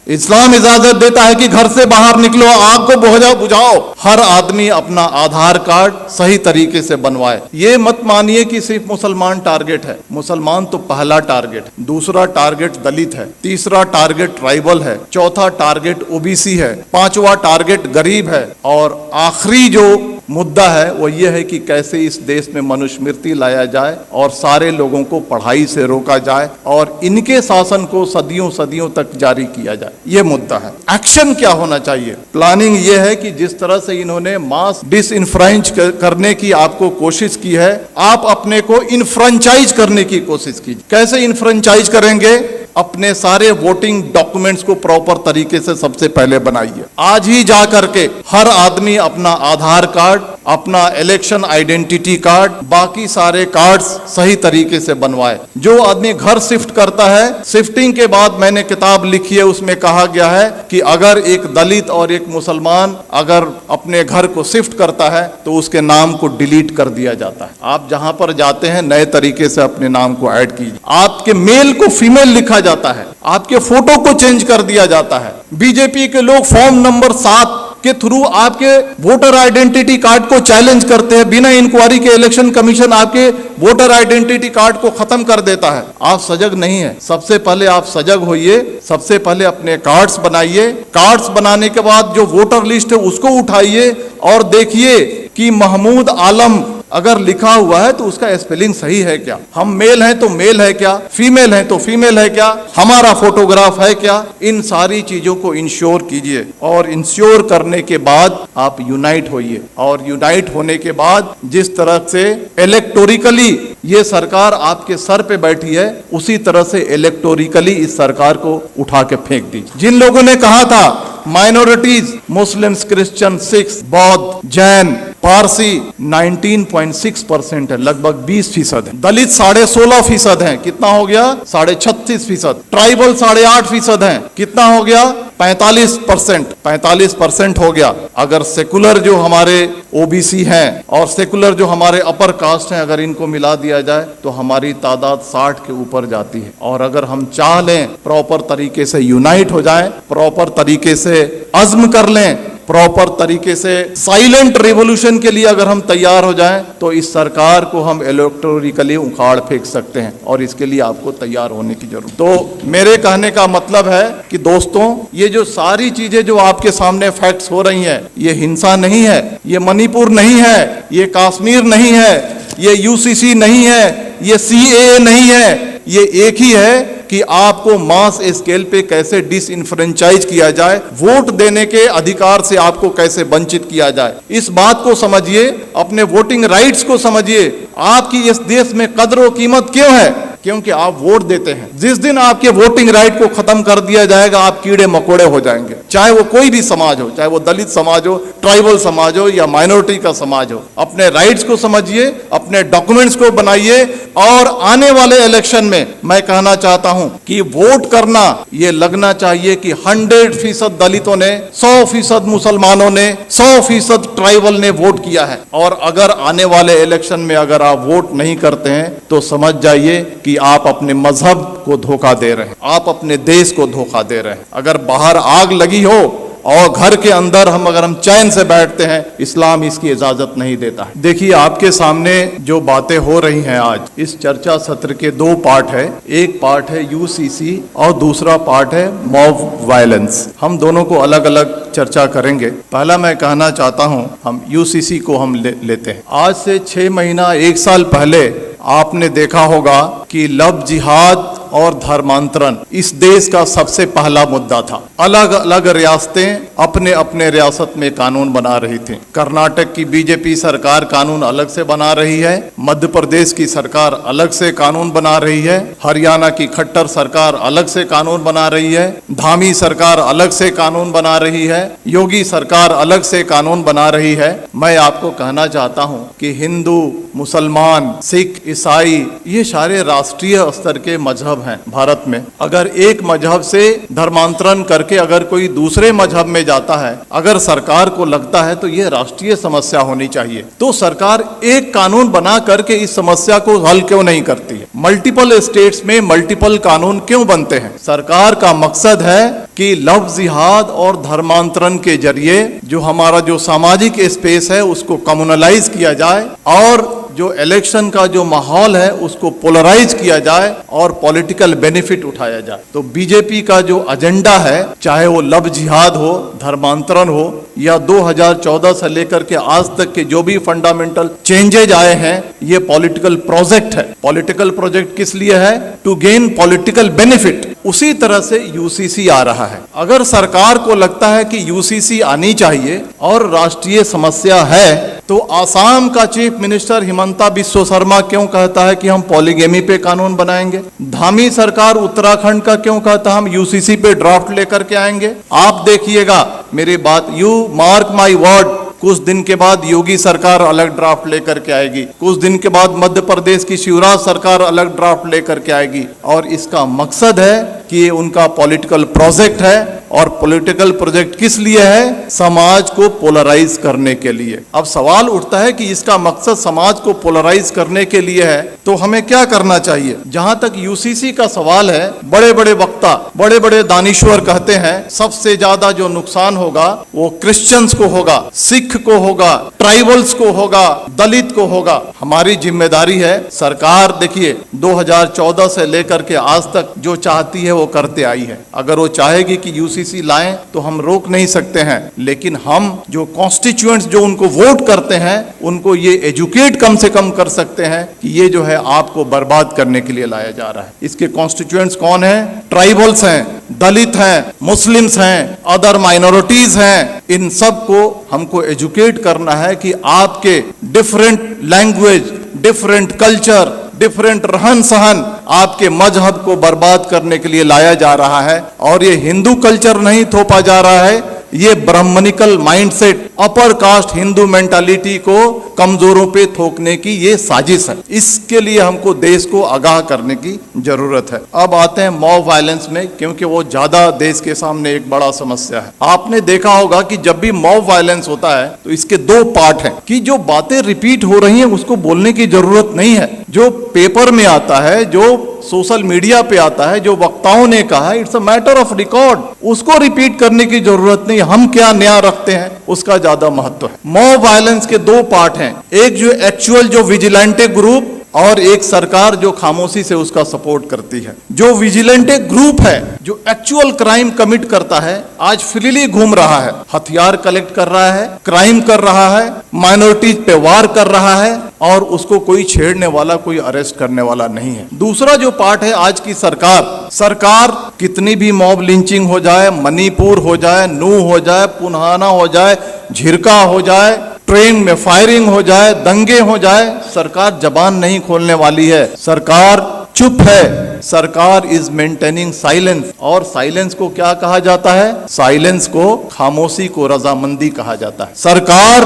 इस्लाम इजाजत देता है कि घर से बाहर निकलो, आग को बुझाओ, हर आदमी अपना आधार कार्ड सही तरीके से बनवाए। ये मत मानिए कि सिर्फ मुसलमान टारगेट है। मुसलमान तो पहला टारगेट, दूसरा टारगेट दलित है, तीसरा टारगेट ट्राइबल है, चौथा टारगेट ओबीसी है, पांचवा टारगेट गरीब है, और आखिरी जो मुद्दा है वो ये है कि कैसे इस देश में मनुस्मृति लाया जाए और सारे लोगों को पढ़ाई से रोका जाए और इनके शासन को सदियों सदियों तक जारी किया जाए। ये मुद्दा है। एक्शन क्या होना चाहिए? प्लानिंग ये है कि जिस तरह से इन्होंने मास डिसइंफ्रेंच करने की आपको कोशिश की है, आप अपने को इनफ्रेंचाइज करने की कोशिश कीजिए। कैसे इनफ्रेंचाइज करेंगे? अपने सारे वोटिंग डॉक्यूमेंट्स को प्रॉपर तरीके से सबसे पहले बनाइए। आज ही जा करके हर आदमी अपना आधार कार्ड, अपना इलेक्शन आइडेंटिटी कार्ड, बाकी सारे कार्ड्स सही तरीके से बनवाए। जो आदमी घर शिफ्ट करता है, शिफ्टिंग के बाद मैंने किताब लिखी है, उसमें कहा गया है कि अगर एक दलित और एक मुसलमान अगर अपने घर को शिफ्ट करता है तो उसके नाम को डिलीट कर दिया जाता है। आप जहां पर जाते हैं नए तरीके से अपने नाम को ऐड कीजिए। आपके मेल को फीमेल लिखा जाता है, आपके फोटो को चेंज कर दिया जाता है। बीजेपी के लोग फॉर्म नंबर 7 के थ्रू आपके वोटर आइडेंटिटी कार्ड को चैलेंज करते हैं। बिना इंक्वायरी के इलेक्शन कमीशन आपके वोटर आइडेंटिटी कार्ड को खत्म कर देता है। आप सजग नहीं है। सबसे पहले आप सजग होइए, सबसे पहले अपने कार्ड्स बनाइए। कार्ड्स बनाने के बाद जो वोटर लिस्ट है उसको उठाइए और देखिए कि महमूद आलम अगर लिखा हुआ है तो उसका स्पेलिंग सही है क्या? हम मेल हैं तो मेल है क्या? फीमेल हैं तो फीमेल है क्या? हमारा फोटोग्राफ है क्या? इन सारी चीजों को इंश्योर कीजिए और इंश्योर करने के बाद आप यूनाइट होइए। और यूनाइट होने के बाद जिस तरह से इलेक्टोरिकली ये सरकार आपके सर पे बैठी है, उसी तरह से इलेक्टोरिकली इस सरकार को उठा के फेंक दीजिए। जिन लोगों ने कहा था माइनॉरिटीज, मुस्लिम्स, क्रिश्चियन, सिख, बौद्ध, जैन, पारसी 19.6% है, लगभग 20% है। दलित 16.5% है, कितना हो गया? 36.5%। ट्राइबल 8.5% है, कितना हो गया? 45% हो गया। अगर सेकुलर जो हमारे ओबीसी हैं और सेकुलर जो हमारे अपर कास्ट हैं, अगर इनको मिला दिया जाए तो हमारी तादाद 60 के ऊपर जाती है। और अगर हम चाह लें प्रॉपर तरीके से यूनाइट हो जाएं, प्रॉपर तरीके से अज़्म कर लें, प्रॉपर तरीके से साइलेंट रिवॉल्यूशन के लिए अगर हम तैयार हो जाएं तो इस सरकार को हम इलेक्टोरिकली उखाड़ फेंक सकते हैं। और इसके लिए आपको तैयार होने की जरूरत। तो मेरे कहने का मतलब है कि दोस्तों, ये जो सारी चीजें जो आपके सामने फैक्ट्स हो रही हैं, ये हिंसा नहीं है, ये मणिपुर नहीं है, ये कश्मीर नहीं है, ये यूसीसी नहीं है, ये सीएए नहीं है। ये एक ही है कि आपको मास स्केल पे कैसे डिसइंफ्रेंचाइज किया जाए, वोट देने के अधिकार से आपको कैसे वंचित किया जाए। इस बात को समझिए, अपने वोटिंग राइट्स को समझिए। आपकी इस देश में कद्र और कीमत क्यों है? क्योंकि आप वोट देते हैं। जिस दिन आपके वोटिंग राइट को खत्म कर दिया जाएगा, आप कीड़े मकोड़े हो जाएंगे। चाहे वो कोई भी समाज हो, चाहे वो दलित समाज हो, ट्राइबल समाज हो या माइनॉरिटी का समाज हो। अपने राइट्स को समझिए, अपने डॉक्यूमेंट्स को बनाइए और आने वाले इलेक्शन में मैं कहना चाहता हूं कि वोट करना ये लगना चाहिए कि 100% दलितों ने, 100% मुसलमानों ने, 100% ट्राइबल ने वोट किया है। और अगर आने वाले इलेक्शन में अगर आप वोट नहीं करते हैं तो समझ जाइए कि आप अपने मजहब को धोखा दे रहे हैं, आप अपने देश को धोखा दे रहे हैं। अगर बाहर आग लगी हो और घर के अंदर अगर हम चैन से बैठते हैं, इस्लाम इसकी इजाजत नहीं देता है। देखिए, आपके सामने जो बातें हो रही हैं आज, इस चर्चा सत्र के 2 पार्ट है। एक पार्ट है यूसीसी और दूसरा पार्ट है मॉब वायलेंस। हम दोनों को अलग अलग चर्चा करेंगे। पहला मैं कहना चाहता हूं, हम यूसीसी को हम लेते हैं। आज से 6 महीना 1 साल पहले आपने देखा होगा कि लव जिहाद और धर्मांतरण इस देश का सबसे पहला मुद्दा था। अलग अलग रियासतें अपने अपने रियासत में कानून बना रही थी। कर्नाटक की बीजेपी सरकार कानून अलग से बना रही है, मध्य प्रदेश की सरकार अलग से कानून बना रही है, हरियाणा की खट्टर सरकार अलग से कानून बना रही है, धामी सरकार अलग से कानून बना रही है, योगी सरकार अलग से कानून बना रही है। मैं आपको कहना चाहता हूं कि हिंदू, मुसलमान, सिख, ईसाई ये सारे राष्ट्रीय स्तर के मजहब हैं भारत में। अगर एक मजहब से धर्मांतरण करके अगर कोई दूसरे मजहब में जाता है, अगर सरकार को लगता है तो ये राष्ट्रीय समस्या होनी चाहिए, तो सरकार एक कानून बना करके इस समस्या को हल क्यों नहीं करती है? मल्टीपल स्टेट्स में मल्टीपल कानून क्यों बनते हैं? सरकार का मकसद है कि लव जिहाद और धर्मांतरण के जरिए जो हमारा जो सामाजिक स्पेस है उसको कम्युनलाइज किया जाए और जो इलेक्शन का जो माहौल है उसको पोलराइज किया जाए और पॉलिटिकल बेनिफिट उठाया जाए। तो बीजेपी का जो एजेंडा है, चाहे वो लव जिहाद हो, धर्मांतरण हो या 2014 से लेकर के आज तक के जो भी फंडामेंटल चेंजेज आए हैं, ये पॉलिटिकल प्रोजेक्ट है। पॉलिटिकल प्रोजेक्ट किस लिए है? To gain political benefit. उसी तरह से यूसीसी आ रहा है। अगर सरकार को लगता है कि यूसीसी आनी चाहिए और राष्ट्रीय समस्या है, तो आसाम का चीफ मिनिस्टर हिमंता बिस्वा शर्मा क्यों कहता है कि हम पॉलीगेमी पे कानून बनाएंगे? धामी सरकार उत्तराखंड का क्यों कहता है हम यूसीसी पे ड्राफ्ट लेकर के आएंगे? आप देखिएगा मेरी बात, यू मार्क माई वर्ड, कुछ दिन के बाद योगी सरकार अलग ड्राफ्ट लेकर के आएगी, कुछ दिन के बाद मध्य प्रदेश की शिवराज सरकार अलग ड्राफ्ट लेकर के आएगी। और इसका मकसद है कि ये उनका पॉलिटिकल प्रोजेक्ट है। और पॉलिटिकल प्रोजेक्ट किस लिए है? समाज को पोलराइज करने के लिए। अब सवाल उठता है कि इसका मकसद समाज को पोलराइज करने के लिए है, तो हमें क्या करना चाहिए? जहां तक यूसीसी का सवाल है, बड़े बड़े वक्ता, बड़े बड़े दानिश्वर कहते हैं सबसे ज्यादा जो नुकसान होगा वो क्रिश्चियंस को होगा, सिख को होगा, ट्राइबल्स को होगा, दलित को होगा। हमारी जिम्मेदारी है, सरकार देखिए 2014 से लेकर के आज तक जो चाहती है वो करते आई है। अगर वो चाहेगी कि यूसीसी लाएं तो हम रोक नहीं सकते हैं, लेकिन हम जो कॉन्स्टिट्यूएंट्स जो उनको वोट करते हैं उनको ये एजुकेट कम से कम कर सकते हैं कि ये जो है आपको बर्बाद करने के लिए लाया जा रहा है। इसके कॉन्स्टिट्यूएंट्स कौन है? ट्राइबल्स हैं, दलित हैं, मुस्लिम्स हैं, अदर माइनॉरिटीज हैं। इन सब को हमको एजुकेट करना है कि आपके different language, different culture, different रहन सहन आपके मजहब को बर्बाद करने के लिए लाया जा रहा है। और ये हिंदू कल्चर नहीं थोपा जा रहा है, ये brahminical mindset, upper caste Hindu mentality को कमजोरों पे थोकने की ये साजिश है। इसके लिए हमको देश को आगाह करने की जरूरत है। अब आते हैं मॉब वायलेंस में, क्योंकि वो ज्यादा देश के सामने एक बड़ा समस्या है। आपने देखा होगा कि जब भी मॉब वायलेंस होता है तो इसके दो पार्ट हैं कि जो बातें रिपीट हो रही हैं उसको बोलने की जरूरत नहीं है। जो पेपर में आता है, जो सोशल मीडिया पे आता है, जो वक्ताओं ने कहा है, it's a matter of record, उसको रिपीट करने की जरूरत नहीं। हम क्या नया रखते हैं उसका ज्यादा महत्व है। मॉब वायलेंस के दो पार्ट हैं, एक जो एक्चुअल जो विजिलेंटे ग्रुप और एक सरकार जो खामोशी से उसका सपोर्ट करती है। जो विजिलेंटे ग्रुप है, जो एक्चुअल क्राइम कमिट करता है, आज फ्रीली घूम रहा है, हथियार कलेक्ट कर रहा है, क्राइम कर रहा है, माइनॉरिटीज पे वार कर रहा है और उसको कोई छेड़ने वाला, कोई अरेस्ट करने वाला नहीं है। दूसरा जो पार्ट है आज की सरकार कितनी भी मॉब लिंचिंग हो जाए, मणिपुर हो जाए, नू हो जाए, पुन्हाना हो जाए, झिरका हो जाए, ट्रेन में फायरिंग हो जाए, दंगे हो जाए, सरकार जबान नहीं खोलने वाली है। सरकार चुप है। सरकार इज मेंटेनिंग साइलेंस। और साइलेंस को क्या कहा जाता है? साइलेंस को, खामोशी को रजामंदी कहा जाता है। सरकार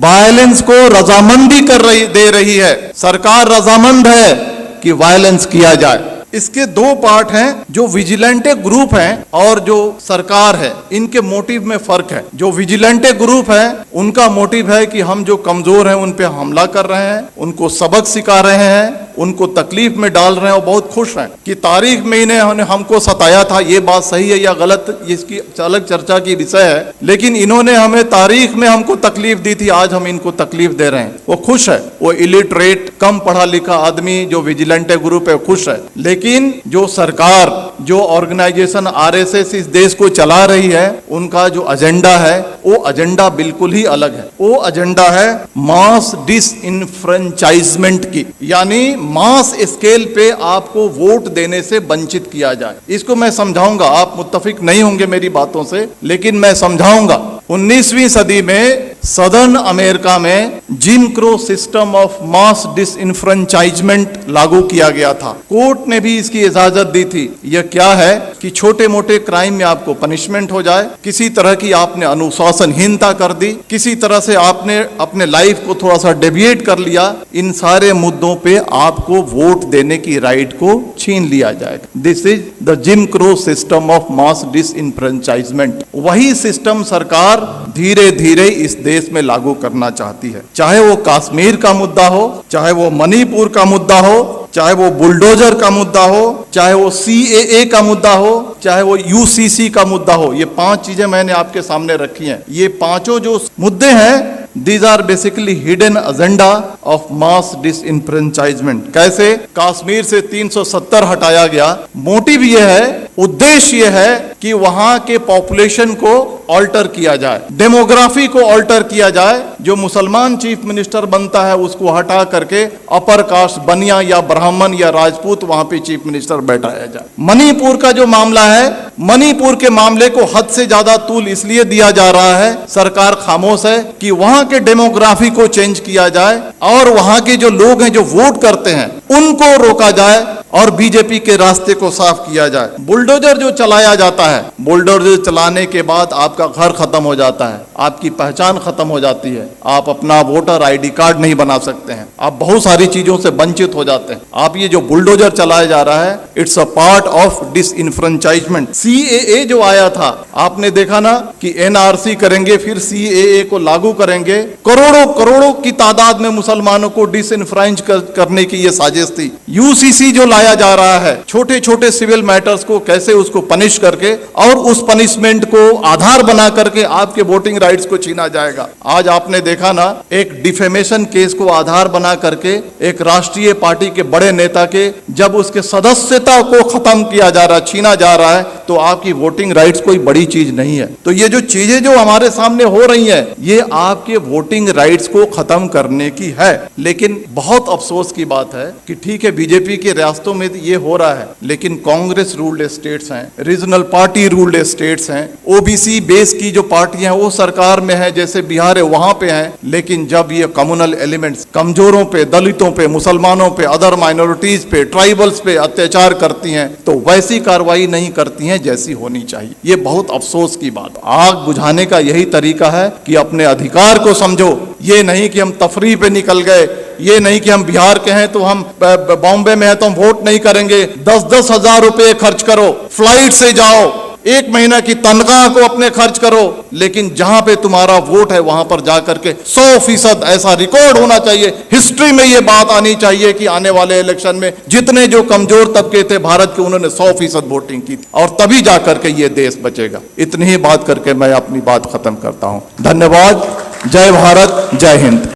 वायलेंस को रजामंदी दे रही है। सरकार रजामंद है कि वायलेंस किया जाए। इसके दो पार्ट हैं, जो विजिलेंटे ग्रुप हैं और जो सरकार है, इनके मोटिव में फर्क है। जो विजिलेंटे ग्रुप है उनका मोटिव है कि हम जो कमजोर हैं उन पे हमला कर रहे हैं, उनको सबक सिखा रहे हैं, उनको तकलीफ में डाल रहे हैं और बहुत खुश हैं कि तारीख में इन्हें हमको सताया था। ये बात सही है या गलत, इसकी अलग चर्चा की विषय है, लेकिन इन्होंने हमें तारीख में हमको तकलीफ दी थी, आज हम इनको तकलीफ दे रहे हैं। वो खुश है। वो इलिटरेट, कम पढ़ा लिखा आदमी जो विजिलेंटे ग्रुप है खुश है। लेकिन जो सरकार, जो ऑर्गेनाइजेशन आरएसएस इस देश को चला रही है, उनका जो एजेंडा है वो एजेंडा बिल्कुल ही अलग है। वो एजेंडा है मास डिसइनफ्रेंचाइजमेंट की, यानी मास स्केल पे आपको वोट देने से वंचित किया जाए। इसको मैं समझाऊंगा, आप मुत्तफिक नहीं होंगे मेरी बातों से, लेकिन मैं समझाऊंगा। 19वीं सदी में सदर्न अमेरिका में gym crow system of mass disenfranchisement लागू किया गया था। कोर्ट ने भी इसकी इजाजत दी थी। यह क्या है कि छोटे मोटे क्राइम में आपको पनिशमेंट हो जाए, किसी तरह की आपने अनुशासनहीनता कर दी, किसी तरह से आपने अपने लाइफ को थोड़ा सा डेविएट कर लिया, इन सारे मुद्दों पे आपको वोट देने की राइट को छीन लिया जाएगा। This is the gym crow system of mass disenfranchisement. वही सिस्टम सरकार धीरे धीरे इस देश में लागू करना चाहती है। चाहे वो कश्मीर का मुद्दा हो, चाहे वो मणिपुर का मुद्दा हो, चाहे वो बुलडोजर का मुद्दा हो, चाहे वो CAA का मुद्दा हो, चाहे वो UCC का मुद्दा हो। ये 5 चीजें मैंने आपके सामने रखी हैं। ये पांचों जो मुद्दे हैं, These are basically hidden agenda of mass disenfranchisement। कैसे कश्मीर से 370 हटाया गया, मोटिव ये है, उद्देश्य ये है कि वहां के पॉपुलेशन को ऑल्टर किया जाए, डेमोग्राफी को ऑल्टर किया जाए। जो मुसलमान चीफ मिनिस्टर बनता है उसको हटा करके अपर कास्ट बनिया या ब्राह्मण या राजपूत वहां पे चीफ मिनिस्टर बैठाया जाए। मणिपुर का जो मामला है, मणिपुर के मामले को हद से ज्यादा तूल इसलिए दिया जा रहा है, सरकार खामोश है, कि वहां के डेमोग्राफी को चेंज किया जाए और वहां के जो लोग हैं जो वोट करते हैं उनको रोका जाए और बीजेपी के रास्ते को साफ किया जाए। बुलडोजर जो चलाया जाता है, बुलडोजर चलाने के बाद आपका घर खत्म हो जाता है, आपकी पहचान खत्म हो जाती है, आप अपना वोटर ID कार्ड नहीं बना सकते हैं, आप बहुत सारी चीजों से वंचित हो जाते हैं। आप ये जो बुलडोजर चलाया जा रहा है, it's a part of disenfranchisement. CAA जो आया था, आपने देखा ना कि NRC करेंगे, फिर CAA को लागू करेंगे, करोड़ों करोड़ों की तादाद में मुसलमानों को डिसइन्फ्रेंच करने की ये साजिश थी। UCC जो लाया जा रहा है, छोटे छोटे सिविल मैटर्स को कैसे उसको पनिश करके और उस पनिशमेंट को आधार बना करके आपके वोटिंग राइट्स को छीना जाएगा। आज आपने देखा ना, एक डिफेमेशन केस को आधार बना करके एक राष्ट्रीय पार्टी के बड़े नेता के जब उसके सदस्यता को खत्म किया जा रहा, छीना जा रहा है, तो आपकी वोटिंग राइट्स कोई बड़ी चीज नहीं है। तो ये जो चीजें जो हमारे सामने हो रही हैं, ये आपके वोटिंग राइट्स को खत्म करने की है। लेकिन बहुत अफसोस की बात है कि ठीक है, बीजेपी के रियासतों में ये हो रहा है, लेकिन कांग्रेस रूल्ड स्टेट्स हैं, रीजनल पार्टी रूल्ड स्टेट्स हैं, OBC बेस की जो पार्टियां वो सरकार में है, जैसे बिहार है वहां पे हैं। लेकिन जब ये कम्युनल एलिमेंट्स कमजोरों पे, दलितों पे, मुसलमानों पे, अदर माइनॉरिटीज पे, ट्राइबल्स पे अत्याचार करती हैं, तो वैसी कार्रवाई नहीं करती हैं जैसी होनी चाहिए। ये बहुत अफसोस की बात। आग बुझाने का यही तरीका है कि अपने अधिकार को समझो। ये नहीं कि हम तफरीह पे निकल गए, ये नहीं कि हम बिहार के हैं तो हम बॉम्बे में हैं तो हम वोट नहीं करेंगे। 10-10 हजार रुपए खर्च करो, फ्लाइट से जाओ, 1 महीना की तनख्वाह को अपने खर्च करो, लेकिन जहां पे तुम्हारा वोट है वहां पर जाकर के 100% ऐसा रिकॉर्ड होना चाहिए, हिस्ट्री में ये बात आनी चाहिए कि आने वाले इलेक्शन में जितने जो कमजोर तबके थे भारत के, उन्होंने 100% वोटिंग की, और तभी जाकर के ये देश बचेगा। इतनी ही बात करके मैं अपनी बात खत्म करता हूं। धन्यवाद। जय भारत, जय हिंद।